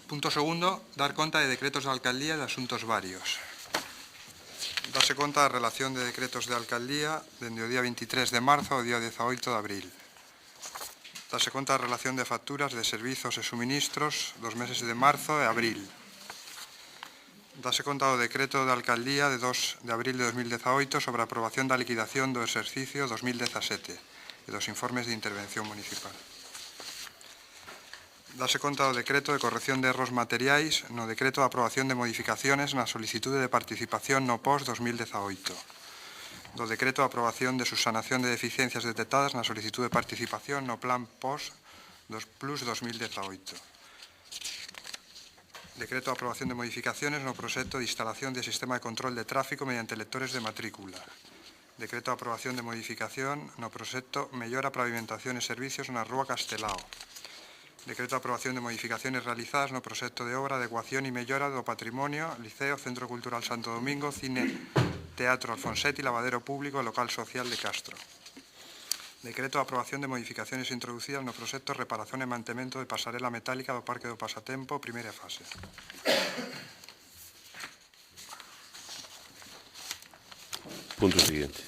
Punto segundo, dar conta de decretos de alcaldía e de asuntos varios. Dase conta da relación de decretos de alcaldía dende o día 23 de marzo ao día 18 de abril. Dase conta da relación de facturas de servizos e suministros dos meses de marzo e abril. Dase conta do decreto de alcaldía de 2 de abril de 2018 sobre a aprobación da liquidación do exercicio 2017 e dos informes de intervención municipal. Dase conta do decreto de corrección de erros materiais no decreto de aprobación de modificaciones na solicitude de participación no POS 2018. Do decreto de aprobación de subsanación de deficiencias detectadas na solicitude de participación no plan POS Plus 2018. Decreto de aprobación de modificaciones no proxecto de instalación de sistema de control de tráfico mediante lectores de matrícula. Decreto de aprobación de modificación no proxecto mellora pavimentación e servicios na Rúa Castelao. Decreto de aprobación de modificaciones realizadas no proxecto de obra, adecuación e mellora do patrimonio, Liceo, Centro Cultural Santo Domingo, Cine, Teatro Alfonsetti, Lavadero Público e Local Social de Castro. Decreto de aprobación de modificaciones introducidas no proxecto reparación e mantemento de pasarela metálica do Parque do Pasatempo, primeira fase. Punto siguiente.